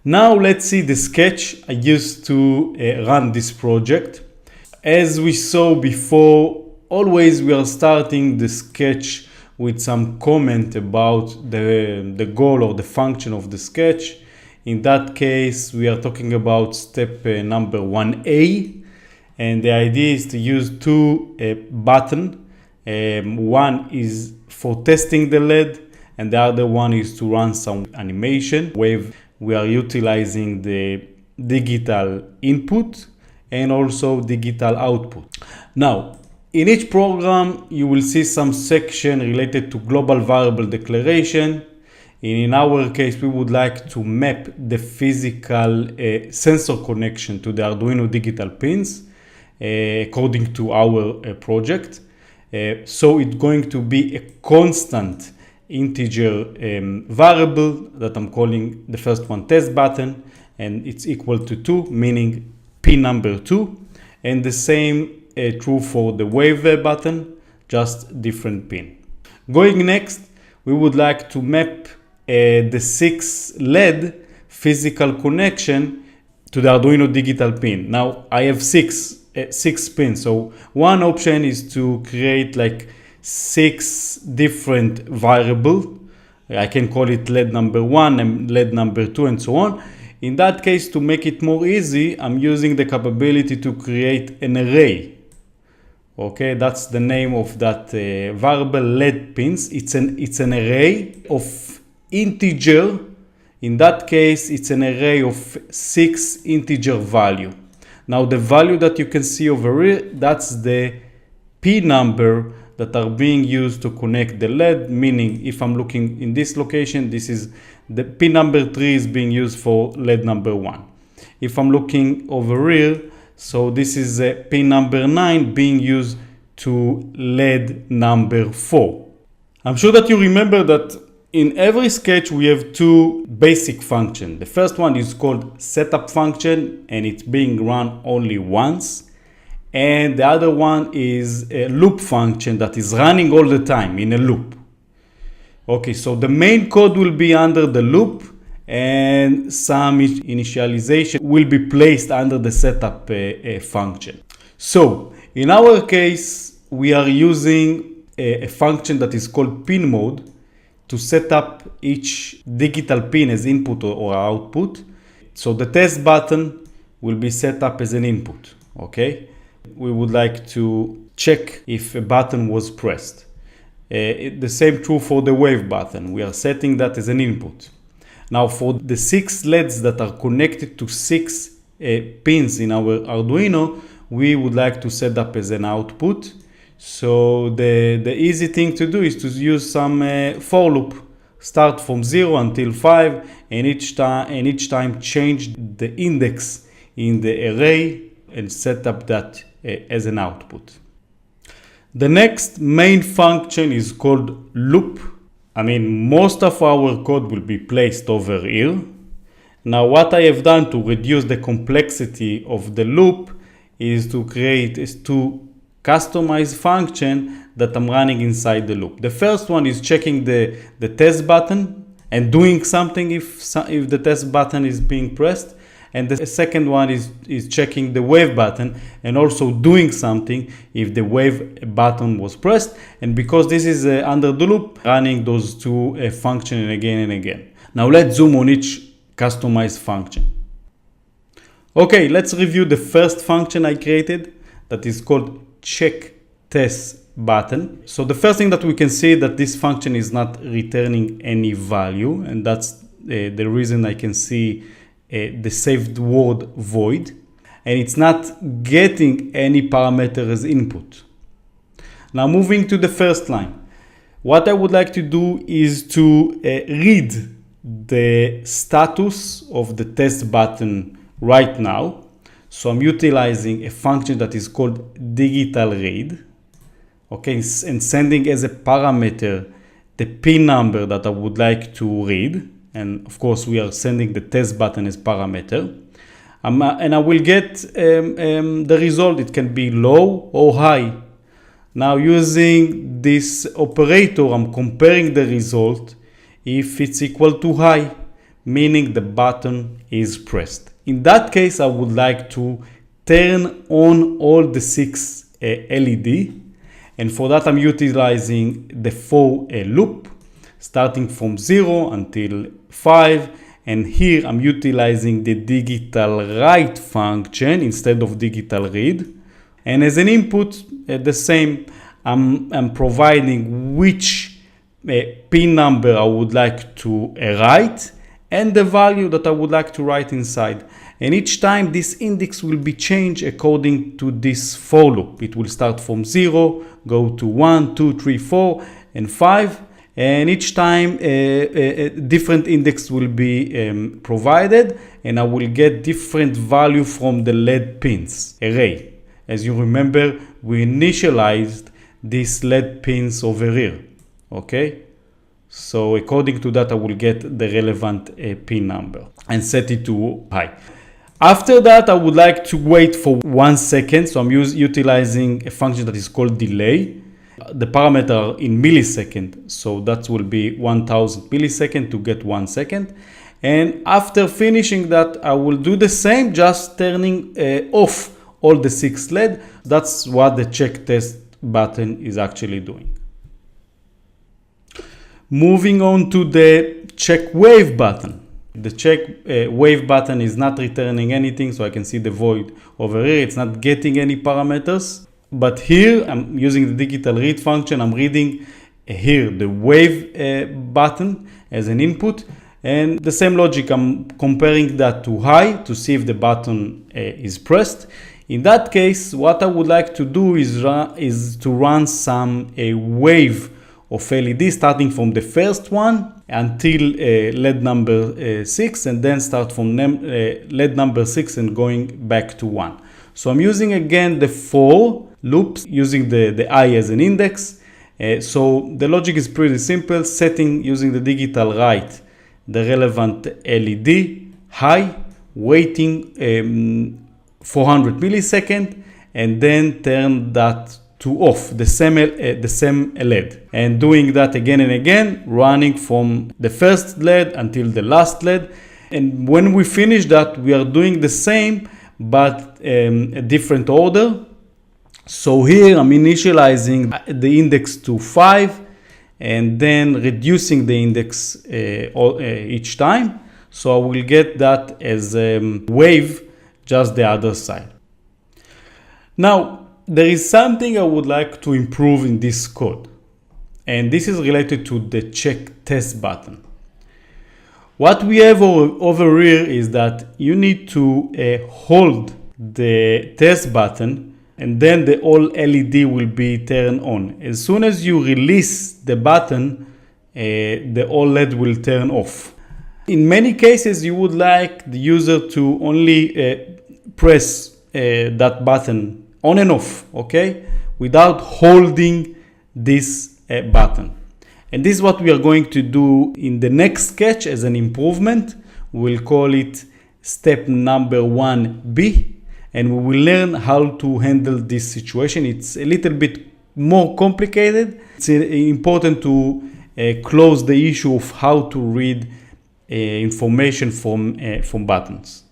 Now let's see the sketch I used to run this project. As we saw before, always we are starting the sketch with some comment about the goal or the function of the sketch. In that case, we are talking about step number 1A, and the idea is to use two buttons. One is for testing the LED, and the other one is to run some animation where we are utilizing the digital input and also digital output. Now, in each program, you will see some section related to global variable declaration. In our case, we would like to map the physical sensor connection to the Arduino digital pins according to our project. So it's going to be a constant integer variable that I'm calling the first one test button, and it's equal to 2, meaning pin number 2, and the same true for the wave button, just different pin. Going next, we would like to map the 6 LED physical connection to the Arduino digital pin. Now I have six pins, so one option is to create like 6 different variables. I can call it LED number 1 and LED number 2 and so on. In that case, to make it more easy, I'm using the capability to create an array. Okay, that's the name of that variable LED pins. It's an array of integer. In that case, it's an array of 6 integer value. Now the value that you can see over here, that's the pin number that are being used to connect the LED, meaning if I'm looking in this location, this is the pin number 3 is being used for LED number 1. If I'm looking over here, so this is pin number 9 being used to LED number 4. I'm sure that you remember that in every sketch we have 2 basic functions. The first one is called setup function, and it's being run only once. And the other one is a loop function that is running all the time in a loop. Okay, so the main code will be under the loop, and some initialization will be placed under the setup function. So in our case, we are using a function that is called pin mode to set up each digital pin as input or output. So the test button will be set up as an input. Okay, we would like to check if a button was pressed. The same true for the wave button. We are setting that as an input. Now for the 6 LEDs that are connected to 6 pins in our Arduino, we would like to set up as an output. So the easy thing to do is to use some for loop. Start from 0 until 5, and each time change the index in the array and set up that as an output. The next main function is called loop. I mean, most of our code will be placed over here. Now what I have done to reduce the complexity of the loop is to create two customized function that I'm running inside the loop. The first one is checking the test button and doing something if the test button is being pressed. And the second one is checking the wave button and also doing something if the wave button was pressed. And because this is under the loop, running those two functions again and again. Now let's zoom on each customized function. Okay, let's review the first function I created that is called check test button. So the first thing that we can see that this function is not returning any value, and that's the reason I can see the saved word void, and it's not getting any parameter as input. Now moving to the first line, what I would like to do is to read the status of the test button right now. So I'm utilizing a function that is called digital read, okay, and sending as a parameter the pin number that I would like to read. And of course, we are sending the test button as parameter. And I will get the result. It can be low or high. Now using this operator, I'm comparing the result if it's equal to high, meaning the button is pressed. In that case, I would like to turn on all the 6 LED, and for that I'm utilizing the for loop starting from 0 until 5, and here I'm utilizing the digital write function instead of digital read. And as an input, the same, I'm providing which pin number I would like to write and the value that I would like to write inside. And each time this index will be changed according to this for loop. It will start from 0, go to 1, 2, 3, 4, and 5. And each time a different index will be provided, and I will get different value from the LED pins array. As you remember, we initialized these LED pins over here. Okay? So according to that, I will get the relevant pin number and set it to high. After that, I would like to wait for 1 second. So I'm utilizing a function that is called delay. The parameter in millisecond, so that will be 1000 milliseconds to get 1 second. And after finishing that, I will do the same, just turning off all the 6 LED. That's what the check test button is actually doing. Moving on to the check wave button. The check wave button is not returning anything, so I can see the void over here. It's not getting any parameters. But here I'm using the digital read function. I'm reading here the wave button as an input, and the same logic, I'm comparing that to high to see if the button is pressed. In that case, what I would like to do is to run some wave of LED starting from the first one until LED number 6, and then start from LED number 6 and going back to 1. So I'm using again the for loops using the I as an index. So the logic is pretty simple, setting using the digital write the relevant LED high, waiting 400 milliseconds, and then turn that to off, the same LED. And doing that again and again, running from the first LED until the last LED. And when we finish that, we are doing the same, but a different order. So here I'm initializing the index to 5 and then reducing the index each time. So I will get that as a wave, just the other side. Now, there is something I would like to improve in this code, and this is related to the check test button. What we have over here is that you need to hold the test button, and then the all LED will be turned on. As soon as you release the button, the all LED will turn off. In many cases, you would like the user to only press that button on and off, okay, without holding this button. And this is what we are going to do in the next sketch as an improvement. We'll call it step number 1B, and we will learn how to handle this situation. It's a little bit more complicated. It's important to close the issue of how to read information from buttons.